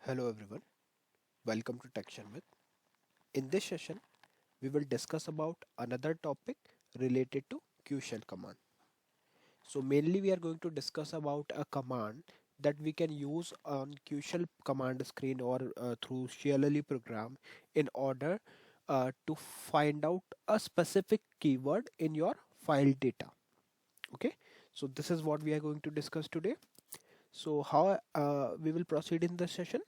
Hello everyone, welcome to Sharmit. In this session, we will discuss about another topic related to Qshell command. So mainly we are going to discuss about a command that we can use on Qshell command screen or through clle program in order to find out a specific keyword in your file data. Okay, so this is what we are going to discuss today. So how we will proceed in this session.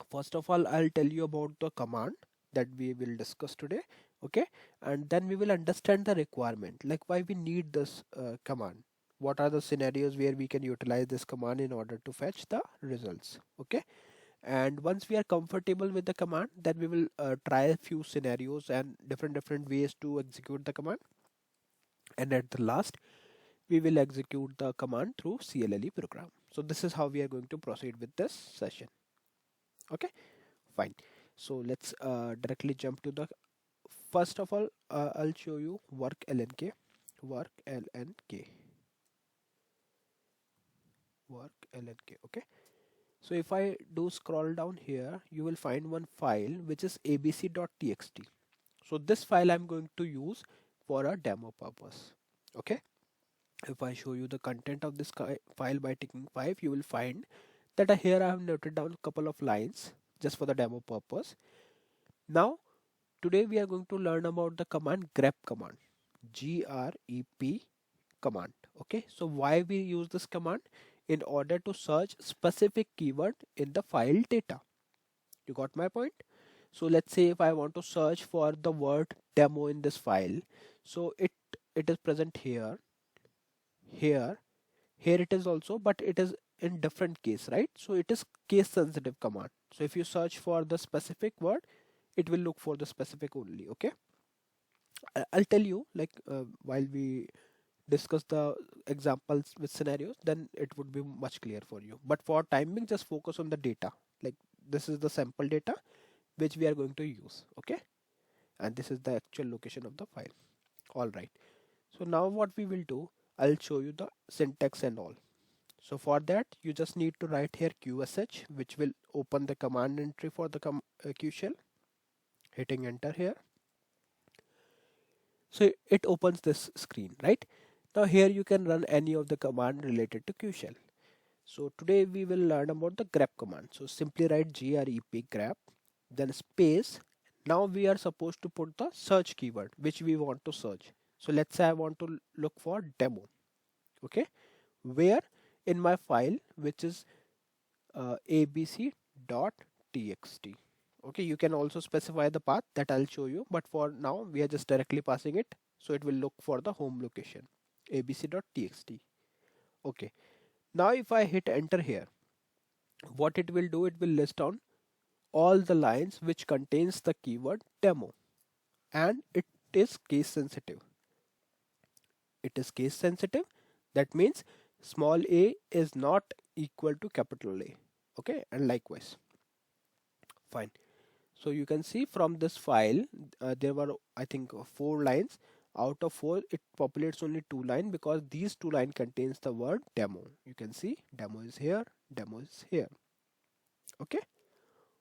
First of all, I'll tell you about the command that we will discuss today. Okay, and then we will understand the requirement, like why we need this command. What are the scenarios where we can utilize this command in order to fetch the results? Okay, and once we are comfortable with the command, then we will try a few scenarios and different ways to execute the command. And at the last, we will execute the command through clle program. So this is how we are going to proceed with this session. Okay, fine. So let's directly jump to the first of all. I'll show you work lnk. Okay, so if I do scroll down here, you will find one file which is abc.txt. So this file I'm going to use for a demo purpose. Okay, if I show you the content of this file by ticking 5, you will find that here I have noted down a couple of lines just for the demo purpose. Now today we are going to learn about the command grep command. Grep command. Okay, so why we use this command? In order to search specific keyword in the file data. You got my point? So let's say if I want to search for the word demo in this file, so it is present here, here it is also, but it is in different case, right? So it is case sensitive command. So if you search for the specific word, it will look for the specific only. Okay, I'll tell you, like while we discuss the examples with scenarios, then it would be much clear for you. But for timing, just focus on the data. Like this is the sample data which we are going to use. Okay, and this is the actual location of the file. All right, so now what we will do, I'll show you the syntax and all. So for that, you just need to write here qsh, which will open the command entry for the Qshell. Hitting enter here, so it opens this screen, right? Now here you can run any of the command related to Qshell. So today we will learn about the grep command. So simply write grep, then space. Now we are supposed to put the search keyword which we want to search. So let's say I want to look for demo. Okay, where in my file, which is abc.txt. Okay, you can also specify the path that I'll show you, but for now we are just directly passing it, so it will look for the home location abc.txt. Okay, now if I hit enter here, what it will do, it will list down all the lines which contains the keyword demo, and it is case sensitive. It is case sensitive, that means small a is not equal to capital A. Okay, and likewise. Fine. So you can see from this file, there were I think 4 lines. Out of 4, it populates only 2 lines because these 2 lines contains the word demo. You can see demo is here, demo is here. Okay,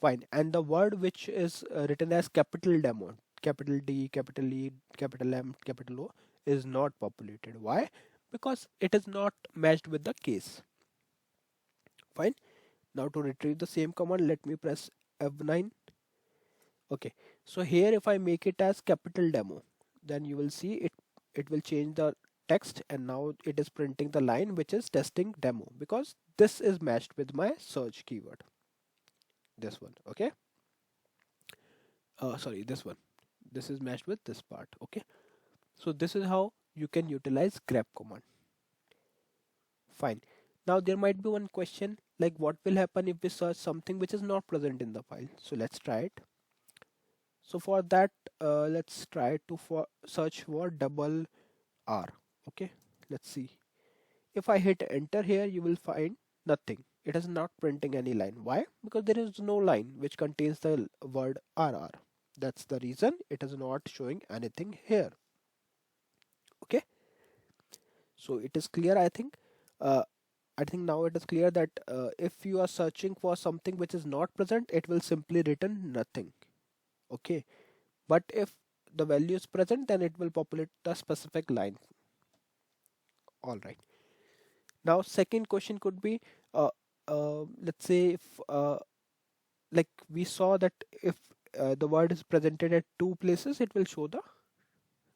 fine. And the word which is written as capital demo, capital D, capital E, capital M, capital O, is not populated. Why? Because it is not matched with the case. Fine. Now to retrieve the same command, let me press F9. Okay, so here if I make it as capital demo, then you will see it will change the text, and now it is printing the line which is testing demo, because this is matched with my search keyword, this one. Okay, sorry, this one, this is matched with this part. Okay, so this is how you can utilize grep command. Fine. Now there might be one question, like what will happen if we search something which is not present in the file. So let's try it. So for that, let's try to search for double R. Okay, let's see. If I hit enter here, you will find nothing. It is not printing any line. Why? Because there is no line which contains the word RR. That's the reason it is not showing anything here. Okay, so it is clear, I think. I think now it is clear that if you are searching for something which is not present, it will simply return nothing. Okay, but if the value is present, then it will populate the specific line. All right. Now, second question could be, uh, let's say if like we saw that if the word is presented at two places, it will show the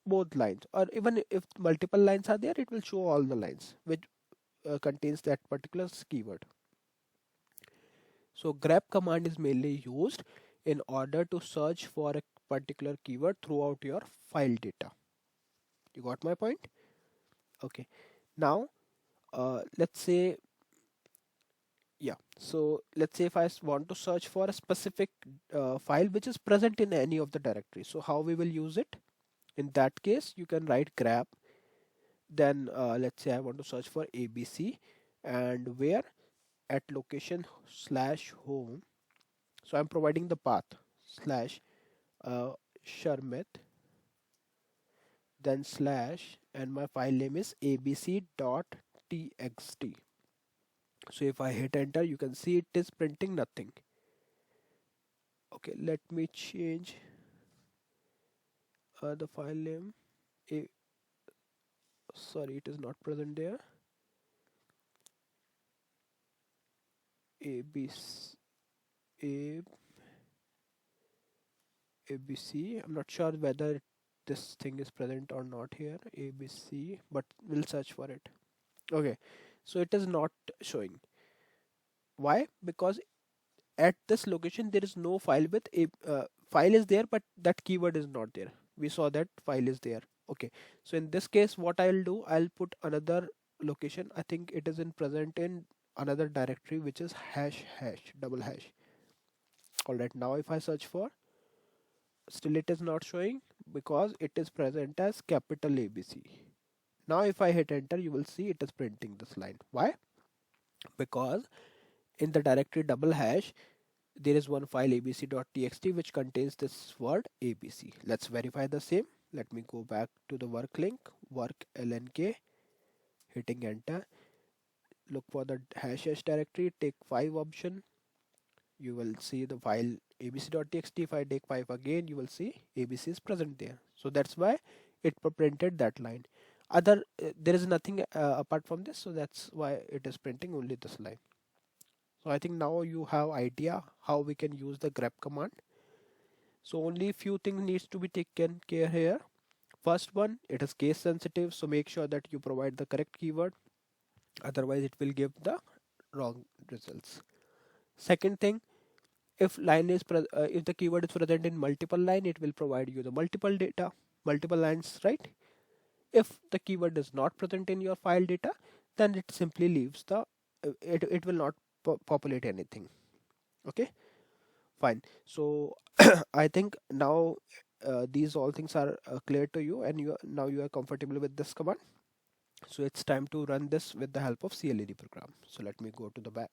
both lines, or even if multiple lines are there, it will show all the lines which contains that particular keyword. So grep command is mainly used in order to search for a particular keyword throughout your file data. You got my point? Okay. Now, let's say, yeah. So let's say if I want to search for a specific file which is present in any of the directories. So how we will use it? In that case, you can write grep. Then let's say I want to search for ABC, and where at location slash home. So I'm providing the path slash uh, Sharmit, then slash, and my file name is abc.txt. So if I hit enter, you can see it is printing nothing. Okay, let me change the file name. A Sorry, it is not present there. ABC, A, ABC. I'm not sure whether this thing is present or not here. ABC, but we'll search for it. Okay, so it is not showing. Why? Because at this location there is no file with a file is there, but that keyword is not there. We saw that file is there. Okay, so in this case, what I'll do, I'll put another location. I think it is in present in another directory, which is hash hash double hash. All right, now if I search for, still it is not showing because it is present as capital ABC. Now if I hit enter, you will see it is printing this line. Why? Because in the directory double hash, there is one file abc.txt which contains this word ABC. Let's verify the same. Let me go back to the work link, work lnk, hitting enter. Look for the hash hash directory, take 5 option. You will see the file abc.txt. If I take 5 again, you will see ABC is present there. So that's why it printed that line. There is nothing apart from this, so that's why it is printing only this line. So I think now you have idea how we can use the grep command. So only few things needs to be taken care here. First one, it is case sensitive, so make sure that you provide the correct keyword. Otherwise, it will give the wrong results. Second thing, if if the keyword is present in multiple line, it will provide you the multiple data, multiple lines, right? If the keyword is not present in your file data, then it simply leaves the it will not populate anything. Okay, fine. So I think now these all things are clear to you, and now you are comfortable with this command. So it's time to run this with the help of clle program. So let me go to the back.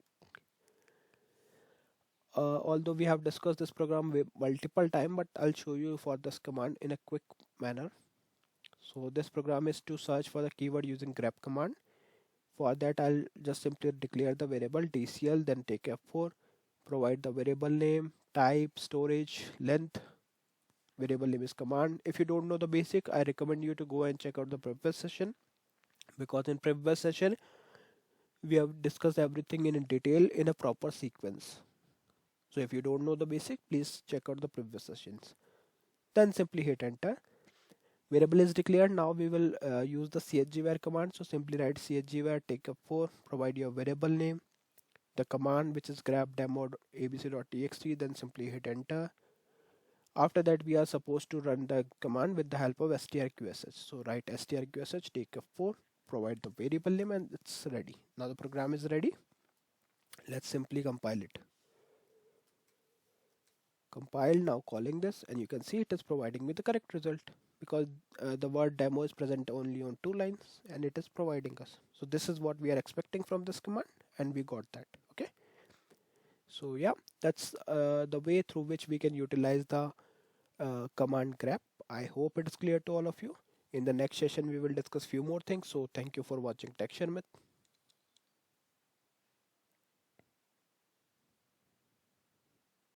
Although we have discussed this program multiple time, but I'll show you for this command in a quick manner. So this program is to search for the keyword using grep command. For that, I'll just simply declare the variable dcl, then take F4, provide the variable name, type, storage, length. Variable name is command. If you don't know the basic, I recommend you to go and check out the previous session, because in previous session we have discussed everything in detail in a proper sequence. So if you don't know the basic, please check out the previous sessions. Then simply hit enter. Variable is declared. Now we will use the chgvar command. So simply write chgvar, take F4, provide your variable name, the command which is grep demo abc.txt, then simply hit enter. After that, we are supposed to run the command with the help of strqsh. So write strqsh, take F4, provide the variable name, and it's ready. Now the program is ready. Let's simply compile it. Compile, now calling this, and you can see it is providing me the correct result, because the word demo is present only on 2 lines and it is providing us. So this is what we are expecting from this command, and we got that. Okay. So yeah, that's the way through which we can utilize the command grep. I hope it is clear to all of you. In the next session, we will discuss few more things. So thank you for watching Tech Sharmit.